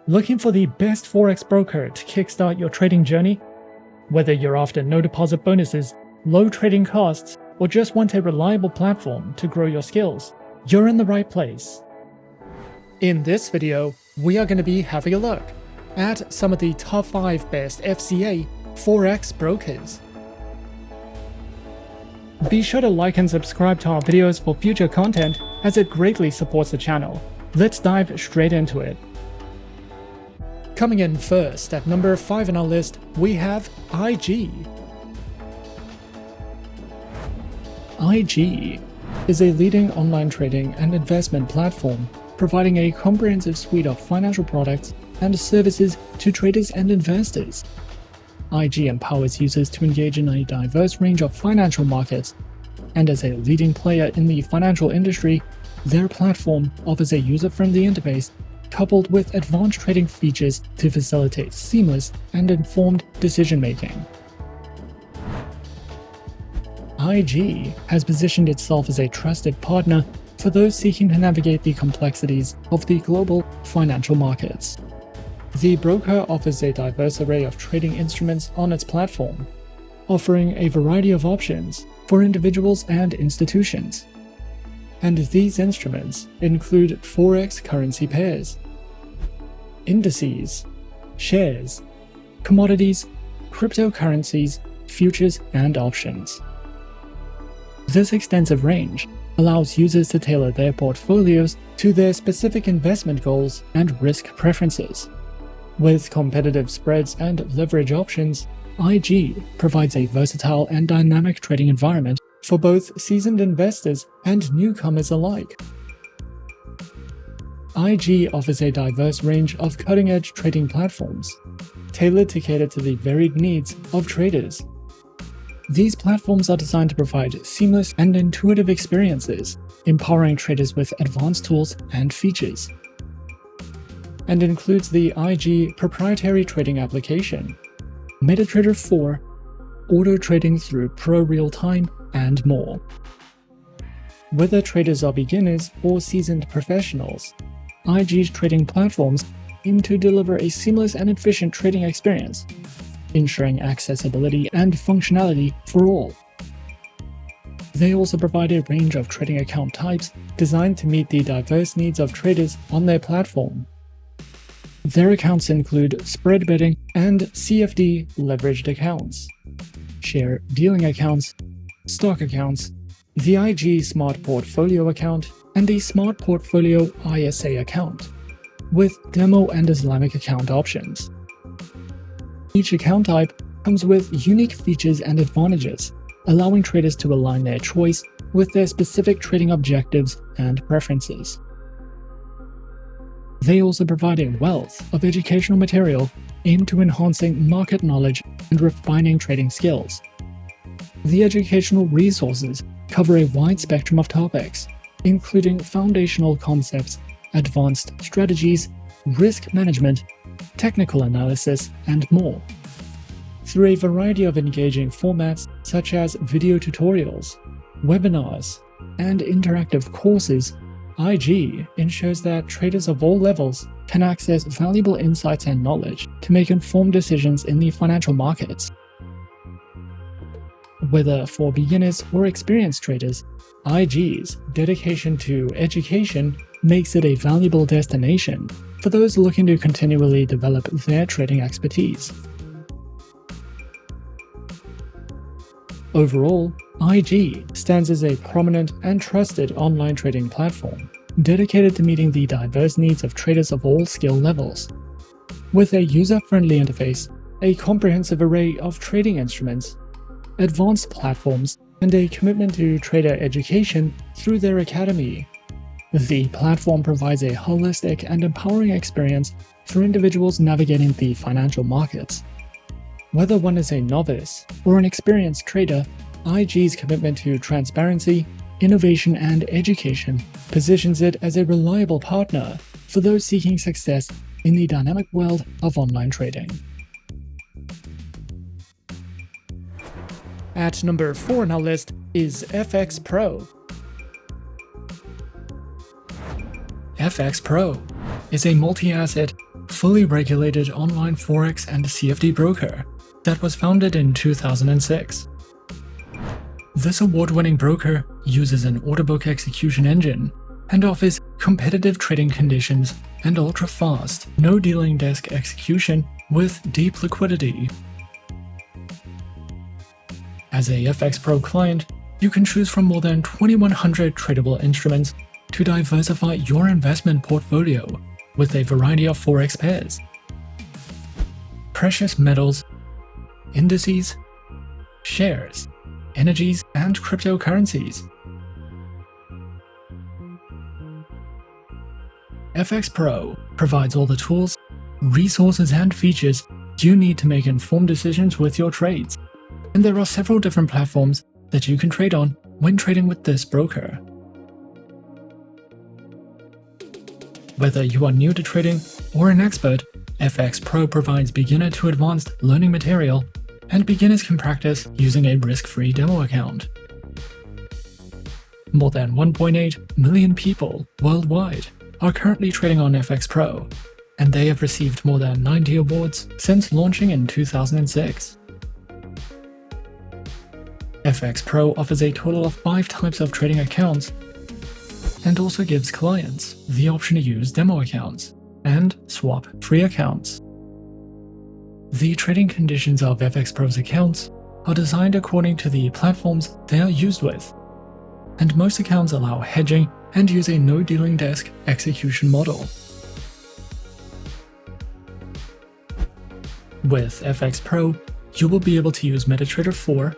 Looking for the best Forex broker to kickstart your trading journey? Whether you're after no deposit bonuses, low trading costs, or just want a reliable platform to grow your skills, you're in the right place. In this video, we are going to be having a look at some of the top 5 best FCA Forex brokers. Be sure to like and subscribe to our videos for future content, as it greatly supports the channel. Let's dive straight into it. Coming in first, at number 5 in our list, we have IG. IG is a leading online trading and investment platform, providing a comprehensive suite of financial products and services to traders and investors. IG empowers users to engage in a diverse range of financial markets, and as a leading player in the financial industry, their platform offers a user-friendly interface coupled with advanced trading features to facilitate seamless and informed decision-making. IG has positioned itself as a trusted partner for those seeking to navigate the complexities of the global financial markets. The broker offers a diverse array of trading instruments on its platform, offering a variety of options for individuals and institutions. And these instruments include Forex currency pairs, indices, shares, commodities, cryptocurrencies, futures, and options. This extensive range allows users to tailor their portfolios to their specific investment goals and risk preferences. With competitive spreads and leverage options, IG provides a versatile and dynamic trading environment for both seasoned investors and newcomers alike. IG offers a diverse range of cutting-edge trading platforms, tailored to cater to the varied needs of traders. These platforms are designed to provide seamless and intuitive experiences, empowering traders with advanced tools and features, and includes the IG proprietary trading application, MetaTrader 4, auto trading through Pro Real-Time, and more. Whether traders are beginners or seasoned professionals, IG's trading platforms aim to deliver a seamless and efficient trading experience, ensuring accessibility and functionality for all. They also provide a range of trading account types designed to meet the diverse needs of traders on their platform. Their accounts include spread betting and CFD leveraged accounts, share dealing accounts, stock accounts, the IG Smart Portfolio account, and the Smart Portfolio ISA account, with demo and Islamic account options. Each account type comes with unique features and advantages, allowing traders to align their choice with their specific trading objectives and preferences. They also provide a wealth of educational material aimed to enhancing market knowledge and refining trading skills. The educational resources cover a wide spectrum of topics, including foundational concepts, advanced strategies, risk management, technical analysis, and more. Through a variety of engaging formats such as video tutorials, webinars, and interactive courses, IG ensures that traders of all levels can access valuable insights and knowledge to make informed decisions in the financial markets. Whether for beginners or experienced traders, IG's dedication to education makes it a valuable destination for those looking to continually develop their trading expertise. Overall, IG stands as a prominent and trusted online trading platform, dedicated to meeting the diverse needs of traders of all skill levels. With a user-friendly interface, a comprehensive array of trading instruments, advanced platforms, and a commitment to trader education through their academy, the platform provides a holistic and empowering experience for individuals navigating the financial markets. Whether one is a novice or an experienced trader, IG's commitment to transparency, innovation, and education positions it as a reliable partner for those seeking success in the dynamic world of online trading. At number 4 on our list is FXPro. FXPro is a multi-asset, fully regulated online Forex and CFD broker that was founded in 2006. This award-winning broker uses an order book execution engine and offers competitive trading conditions and ultra-fast, no-dealing desk execution with deep liquidity. As a FXPro client, you can choose from more than 2,100 tradable instruments to diversify your investment portfolio with a variety of Forex pairs, precious metals, indices, shares, energies, and cryptocurrencies. FXPro provides all the tools, resources, and features you need to make informed decisions with your trades, and there are several different platforms that you can trade on when trading with this broker. Whether you are new to trading or an expert, FXPro provides beginner to advanced learning material, and beginners can practice using a risk-free demo account. More than 1.8 million people worldwide are currently trading on FXPro, and they have received more than 90 awards since launching in 2006. FXPro offers a total of 5 types of trading accounts and also gives clients the option to use demo accounts and swap free accounts. The trading conditions of FXPro's accounts are designed according to the platforms they are used with, and most accounts allow hedging and use a no-dealing desk execution model. With FXPro, you will be able to use MetaTrader 4,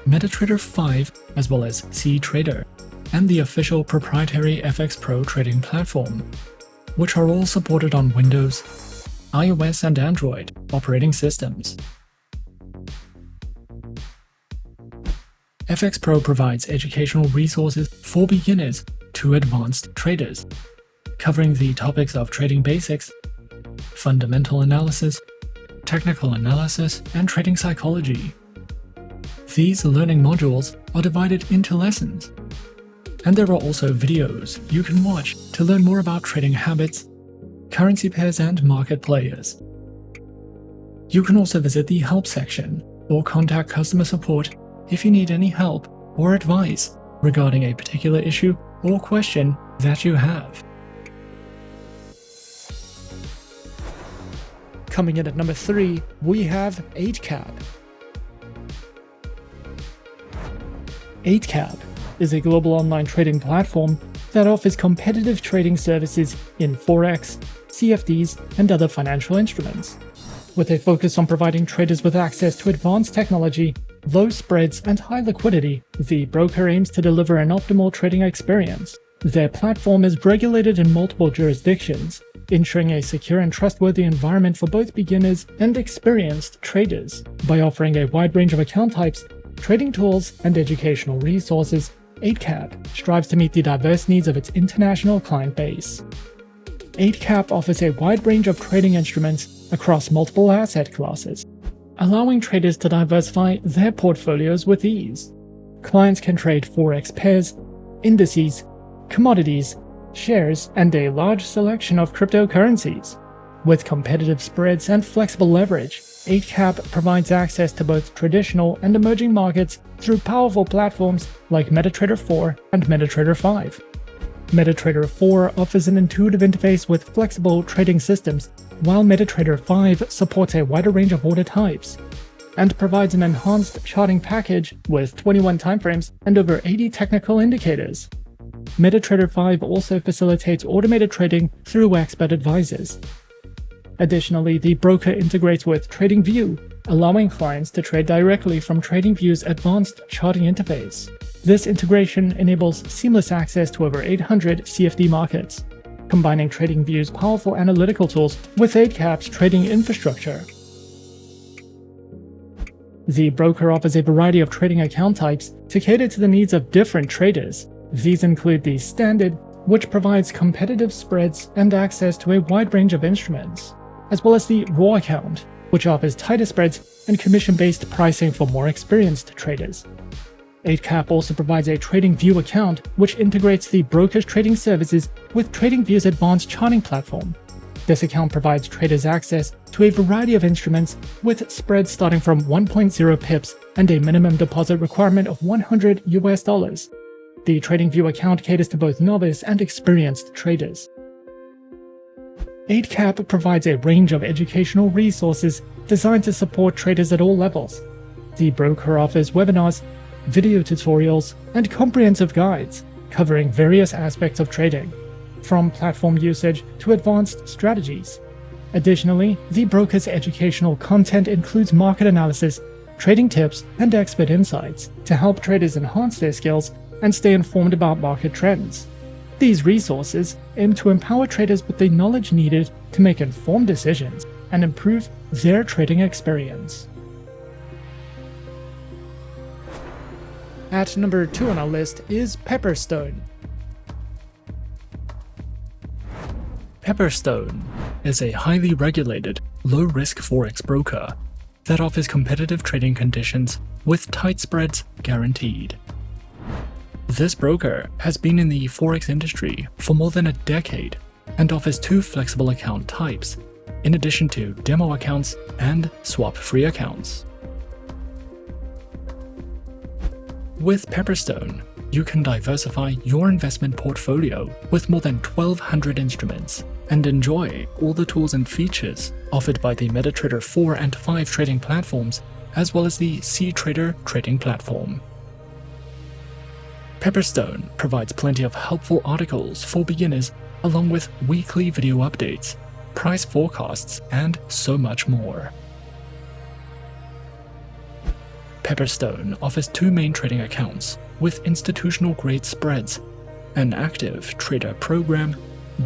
MetaTrader 5, as well as CTrader, and the official proprietary FXPro trading platform, which are all supported on Windows, iOS, and Android operating systems. FXPro provides educational resources for beginners to advanced traders, covering the topics of trading basics, fundamental analysis, technical analysis, and trading psychology. These learning modules are divided into lessons, and there are also videos you can watch to learn more about trading habits, currency pairs, and market players. You can also visit the help section or contact customer support if you need any help or advice regarding a particular issue or question that you have. Coming in at number 3, we have Eightcap. Eightcap is a global online trading platform that offers competitive trading services in Forex, CFDs, and other financial instruments. With a focus on providing traders with access to advanced technology, low spreads, and high liquidity, the broker aims to deliver an optimal trading experience. Their platform is regulated in multiple jurisdictions, ensuring a secure and trustworthy environment for both beginners and experienced traders. By offering a wide range of account types, trading tools, and educational resources, Eightcap strives to meet the diverse needs of its international client base. Eightcap offers a wide range of trading instruments across multiple asset classes, allowing traders to diversify their portfolios with ease. Clients can trade Forex pairs, indices, commodities, shares, and a large selection of cryptocurrencies. With competitive spreads and flexible leverage, Eightcap provides access to both traditional and emerging markets through powerful platforms like MetaTrader 4 and MetaTrader 5. MetaTrader 4 offers an intuitive interface with flexible trading systems, while MetaTrader 5 supports a wider range of order types and provides an enhanced charting package with 21 timeframes and over 80 technical indicators. MetaTrader 5 also facilitates automated trading through expert advisors. Additionally, the broker integrates with TradingView, allowing clients to trade directly from TradingView's advanced charting interface. This integration enables seamless access to over 800 CFD markets, combining TradingView's powerful analytical tools with Eightcap's trading infrastructure. The broker offers a variety of trading account types to cater to the needs of different traders. These include the Standard, which provides competitive spreads and access to a wide range of instruments, as well as the Raw account, which offers tighter spreads and commission-based pricing for more experienced traders. Eightcap also provides a TradingView account, which integrates the broker's trading services with TradingView's advanced charting platform. This account provides traders access to a variety of instruments with spreads starting from 1.0 pips and a minimum deposit requirement of $100. The TradingView account caters to both novice and experienced traders. Eightcap provides a range of educational resources designed to support traders at all levels. The broker offers webinars, video tutorials, and comprehensive guides covering various aspects of trading, from platform usage to advanced strategies. Additionally, the broker's educational content includes market analysis, trading tips, and expert insights to help traders enhance their skills and stay informed about market trends. These resources aim to empower traders with the knowledge needed to make informed decisions and improve their trading experience. At number 2 on our list is Pepperstone. Pepperstone is a highly regulated, low-risk forex broker that offers competitive trading conditions with tight spreads guaranteed. This broker has been in the forex industry for more than a decade and offers 2 flexible account types, in addition to demo accounts and swap-free accounts. With Pepperstone, you can diversify your investment portfolio with more than 1,200 instruments and enjoy all the tools and features offered by the MetaTrader 4 and 5 trading platforms, as well as the CTrader trading platform. Pepperstone provides plenty of helpful articles for beginners, along with weekly video updates, price forecasts, and so much more. Pepperstone offers 2 main trading accounts with institutional-grade spreads, an active trader program,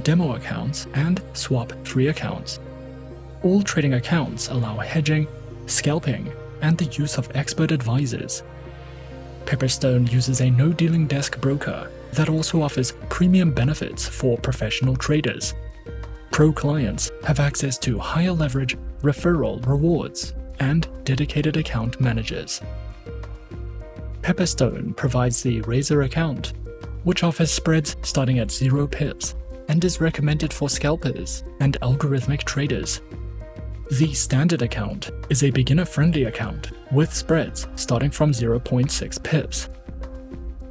demo accounts, and swap-free accounts. All trading accounts allow hedging, scalping, and the use of expert advisors. Pepperstone uses a no-dealing desk broker that also offers premium benefits for professional traders. Pro clients have access to higher leverage referral rewards and dedicated account managers. Pepperstone provides the Razor account, which offers spreads starting at 0 pips and is recommended for scalpers and algorithmic traders. The Standard account is a beginner-friendly account with spreads starting from 0.6 pips.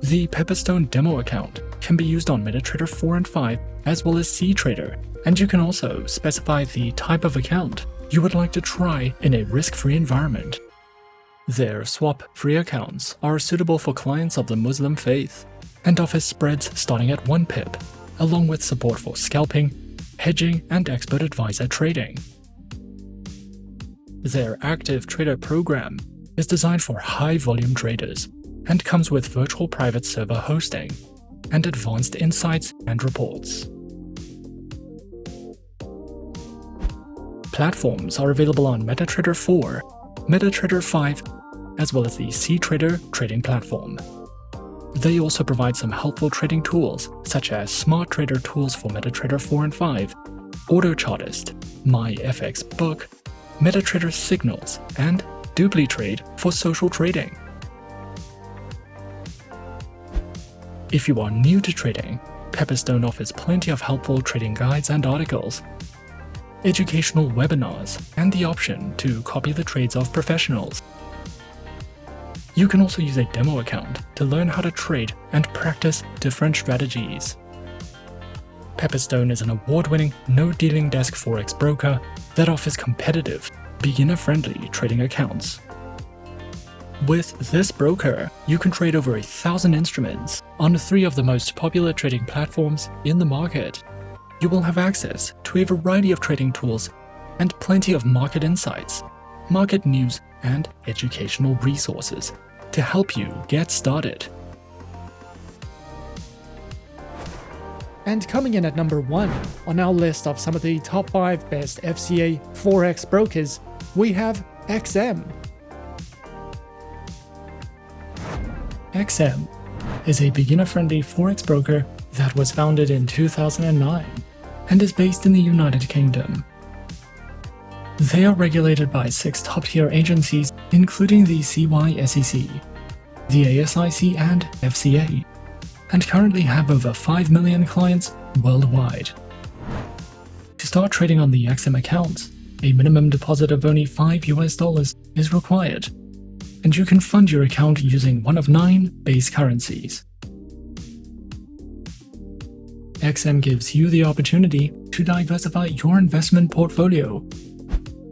The Pepperstone demo account can be used on MetaTrader 4 and 5 as well as CTrader, and you can also specify the type of account you would like to try in a risk-free environment. Their swap-free accounts are suitable for clients of the Muslim faith and offer spreads starting at 1 pip, along with support for scalping, hedging, and expert advisor trading. Their active trader program is designed for high-volume traders and comes with virtual private server hosting and advanced insights and reports. Platforms are available on MetaTrader 4, MetaTrader 5, as well as the CTrader trading platform. They also provide some helpful trading tools such as Smart Trader tools for MetaTrader 4 and 5, AutoChartist, MyFXBook, MetaTrader Signals, and DupliTrade for social trading. If you are new to trading, Pepperstone offers plenty of helpful trading guides and articles, educational webinars, and the option to copy the trades of professionals. You can also use a demo account to learn how to trade and practice different strategies. Pepperstone is an award-winning, no-dealing desk forex broker that offers competitive, beginner-friendly trading accounts. With this broker, you can trade over 1,000 instruments on 3 of the most popular trading platforms in the market. You will have access to a variety of trading tools and plenty of market insights, market news, and educational resources to help you get started. And coming in at number 1 on our list of some of the top 5 best FCA Forex brokers, we have XM. XM is a beginner-friendly forex broker that was founded in 2009 and is based in the United Kingdom. They are regulated by 6 top-tier agencies, including the CYSEC, the ASIC, and FCA, and currently have over 5 million clients worldwide. To start trading on the XM account, a minimum deposit of only $5 is required, and you can fund your account using one of 9 base currencies. XM gives you the opportunity to diversify your investment portfolio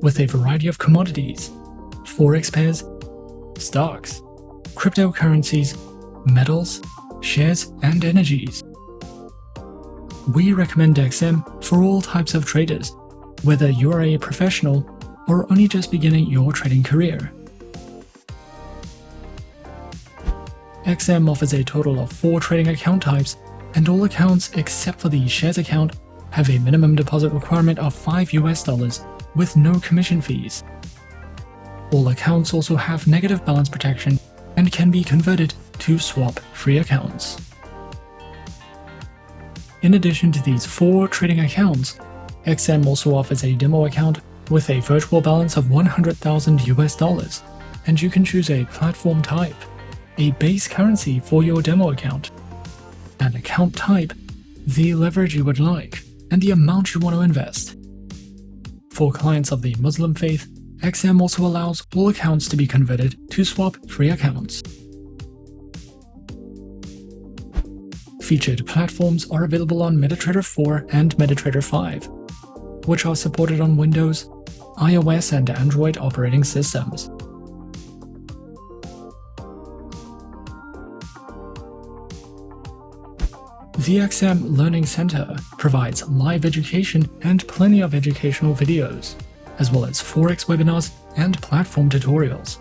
with a variety of commodities, forex pairs, stocks, cryptocurrencies, metals, shares, and energies. We recommend XM for all types of traders, whether you are a professional or only just beginning your trading career. XM offers a total of 4 trading account types, and all accounts except for the shares account have a minimum deposit requirement of $5 with no commission fees. All accounts also have negative balance protection and can be converted to swap-free accounts. In addition to these 4 trading accounts, XM also offers a demo account with a virtual balance of $100,000, and you can choose a platform type, a base currency for your demo account, an account type, the leverage you would like, and the amount you want to invest. For clients of the Muslim faith, XM also allows all accounts to be converted to swap-free accounts. Featured platforms are available on MetaTrader 4 and MetaTrader 5, which are supported on Windows, iOS, and Android operating systems. The XM Learning Center provides live education and plenty of educational videos, as well as Forex webinars and platform tutorials.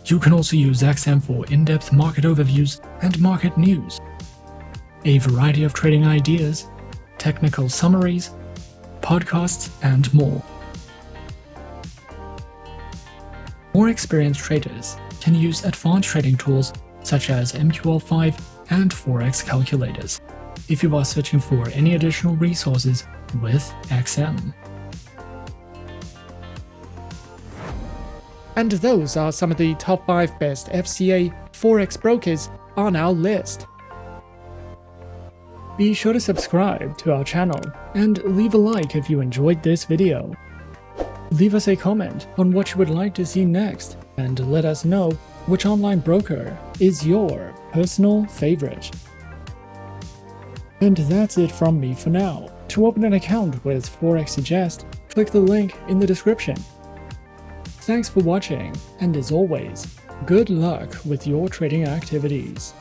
You can also use XM for in-depth market overviews and market news, a variety of trading ideas, technical summaries, podcasts, and more. More experienced traders can use advanced trading tools such as MQL5 and Forex calculators if you are searching for any additional resources with XM. And those are some of the top 5 best FCA Forex brokers on our list. Be sure to subscribe to our channel and leave a like if you enjoyed this video. Leave us a comment on what you would like to see next, and let us know which online broker is your personal favorite. And that's it from me for now. To open an account with Forexsuggest, click the link in the description. Thanks for watching, and as always, good luck with your trading activities.